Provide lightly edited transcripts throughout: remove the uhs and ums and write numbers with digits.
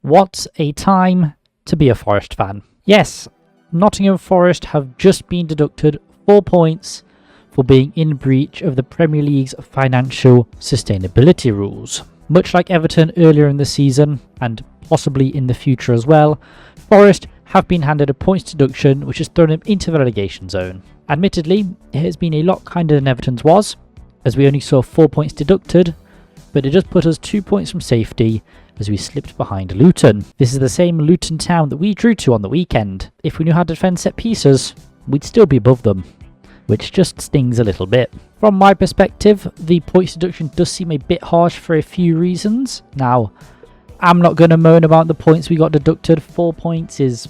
What a time to be a Forest fan. Yes, Nottingham Forest have just been deducted 4 points for being in breach of the Premier League's financial sustainability rules. Much like Everton earlier in the season, and possibly in the future as well, Forest have been handed a points deduction which has thrown them into the relegation zone. Admittedly, it has been a lot kinder than Everton's was, as we only saw 4 points deducted, but it just put us 2 points from safety as we slipped behind Luton. This is the same Luton Town that we drew to on the weekend. If we knew how to defend set pieces, we'd still be above them, which just stings a little bit. From my perspective, the points deduction does seem a bit harsh for a few reasons. Now, I'm not going to moan about the points we got deducted. 4 points is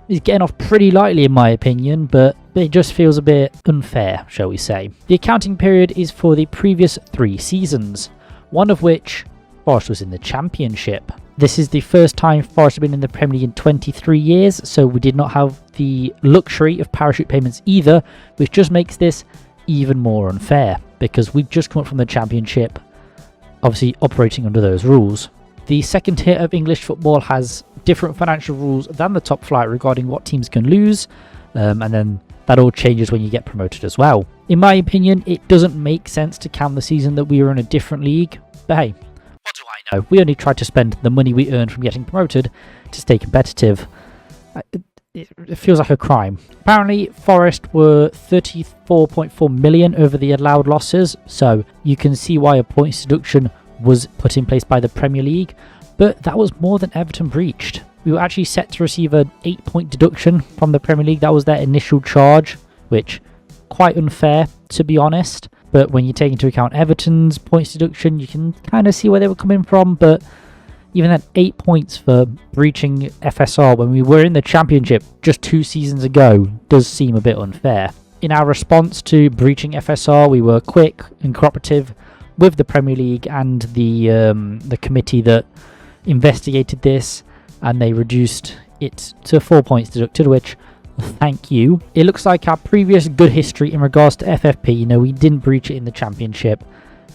getting off pretty lightly in my opinion, but it just feels a bit unfair, shall we say. The accounting period is for the previous 3 seasons, one of which Forest was in the Championship. This is the first time Forest have been in the Premier League in 23 years, so we did not have the luxury of parachute payments either, which just makes this even more unfair, because we've just come up from the Championship, obviously operating under those rules. The second tier of English football has different financial rules than the top flight regarding what teams can lose, and then that all changes when you get promoted as well. In my opinion, it doesn't make sense to count the season that we were in a different league, but hey, what do I know? We only tried to spend the money we earned from getting promoted to stay competitive. It feels like a crime. Apparently, Forest were 34.4 million over the allowed losses, so you can see why a points deduction was put in place by the Premier League, but that was more than Everton breached. We were actually set to receive an 8-point deduction from the Premier League. That was their initial charge, which quite unfair to be honest. But when you take into account Everton's points deduction, you can kind of see where they were coming from. But even at 8 points for breaching FSR when we were in the Championship just 2 seasons ago does seem a bit unfair. In our response to breaching FSR, we were quick and cooperative with the Premier League and the committee that investigated this, and they reduced it to 4 points deducted, which, thank you. It looks like our previous good history in regards to FFP, we didn't breach it in the Championship,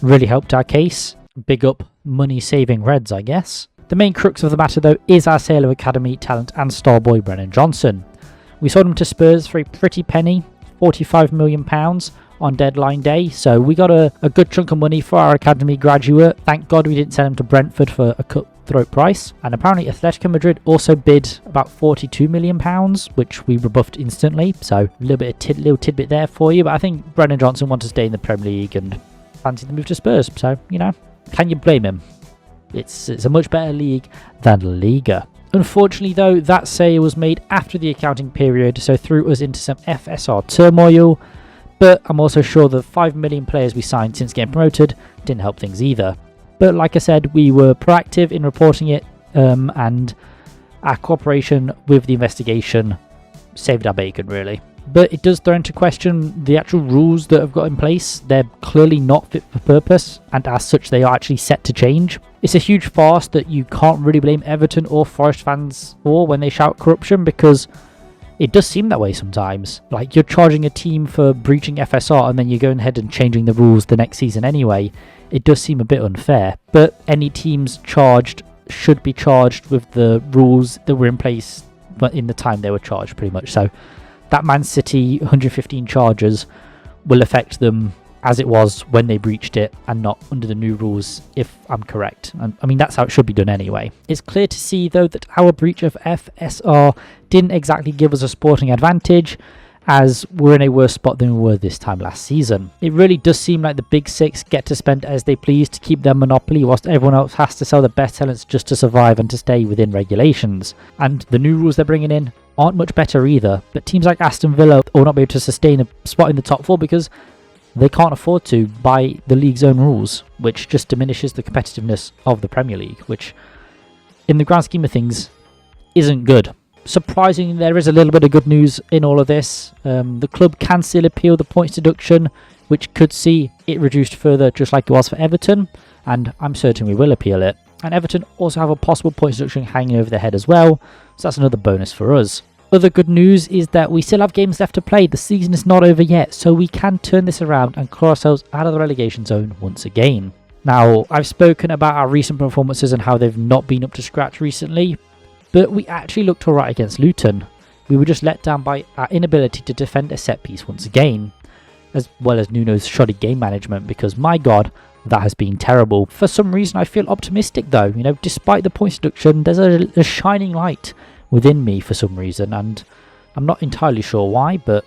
really helped our case. Big up money saving Reds, I guess. The main crux of the matter though is our sale of academy talent and star boy Brennan Johnson. We sold him to Spurs for a pretty penny, £45 million on deadline day, so we got a good chunk of money for our academy graduate. Thank God we didn't sell him to Brentford for a cutthroat price. And apparently Atletico Madrid also bid about £42 million, which we rebuffed instantly, so a little tidbit there for you. But I think Brennan Johnson wants to stay in the Premier League and fancied the move to Spurs, so can you blame him? It's a much better league than La Liga. Unfortunately though, that sale was made after the accounting period, so threw us into some FSR turmoil. But I'm also sure the 5 million players we signed since getting promoted didn't help things either. But like I said, we were proactive in reporting it, and our cooperation with the investigation saved our bacon, really. But it does throw into question the actual rules that have got in place. They're clearly not fit for purpose, and as such they are actually set to change. It's a huge farce that you can't really blame Everton or Forest fans for when they shout corruption, because it does seem that way sometimes. Like, you're charging a team for breaching FSR and then you're going ahead and changing the rules the next season anyway. It does seem a bit unfair. But any teams charged should be charged with the rules that were in place in the time they were charged, pretty much. So that Man City 115 charges will affect them as it was when they breached it, and not under the new rules, if I'm correct. I mean, that's how it should be done anyway. It's clear to see, though, that our breach of FSR didn't exactly give us a sporting advantage, as we're in a worse spot than we were this time last season. It really does seem like the Big Six get to spend as they please to keep their monopoly, whilst everyone else has to sell the best talents just to survive and to stay within regulations. And the new rules they're bringing in aren't much better either, but teams like Aston Villa will not be able to sustain a spot in the top 4 because they can't afford to by the league's own rules, which just diminishes the competitiveness of the Premier League, which in the grand scheme of things isn't good. Surprisingly, there is a little bit of good news in all of this. The club can still appeal the points deduction, which could see it reduced further, just like it was for Everton, and I'm certain we will appeal it. And Everton also have a possible points deduction hanging over their head as well, so that's another bonus for us. Other good news is that we still have games left to play. The season is not over yet, so we can turn this around and claw ourselves out of the relegation zone once again. Now, I've spoken about our recent performances and how they've not been up to scratch recently, but we actually looked alright against Luton. We were just let down by our inability to defend a set piece once again, as well as Nuno's shoddy game management, because my god, that has been terrible. For some reason I feel optimistic though, despite the points deduction, there's a shining light within me for some reason, and I'm not entirely sure why, but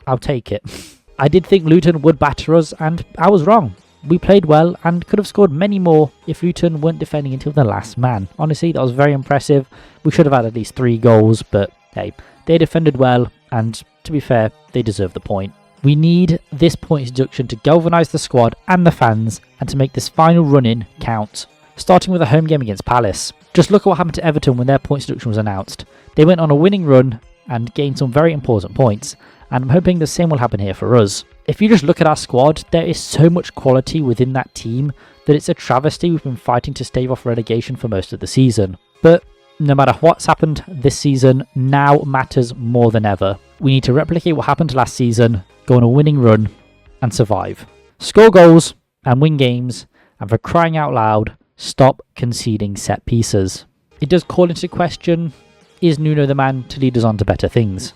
I'll take it. I did think Luton would batter us, and I was wrong. We played well and could have scored many more if Luton weren't defending until the last man. Honestly, that was very impressive. We should have had at least 3 goals, but hey, they defended well, and to be fair, they deserve the point. We need this points deduction to galvanise the squad and the fans, and to make this final run-in count. Starting with a home game against Palace. Just look at what happened to Everton when their points deduction was announced. They went on a winning run and gained some very important points, and I'm hoping the same will happen here for us. If you just look at our squad, there is so much quality within that team that it's a travesty we've been fighting to stave off relegation for most of the season. But no matter what's happened this season, now matters more than ever. We need to replicate what happened last season, go on a winning run, and survive. Score goals and win games, and for crying out loud, stop conceding set pieces. It does call into question, is Nuno the man to lead us on to better things?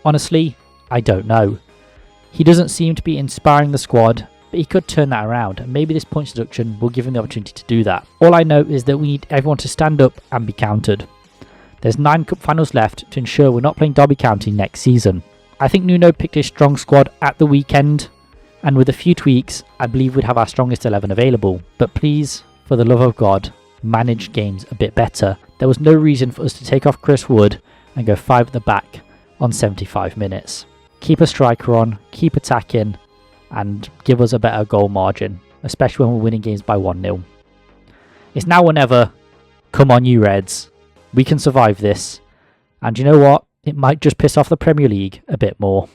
Honestly, I don't know. He doesn't seem to be inspiring the squad, but he could turn that around, and maybe this points deduction will give him the opportunity to do that. All I know is that we need everyone to stand up and be counted. There's 9 cup finals left to ensure we're not playing Derby County next season. I think Nuno picked his strong squad at the weekend, and with a few tweaks, I believe we'd have our strongest 11 available. But please, for the love of God, manage games a bit better. There was no reason for us to take off Chris Wood and go 5 at the back on 75 minutes. Keep a striker on, keep attacking, and give us a better goal margin, especially when we're winning games by 1-0. It's now or never. Come on, you Reds. We can survive this. And you know what? It might just piss off the Premier League a bit more.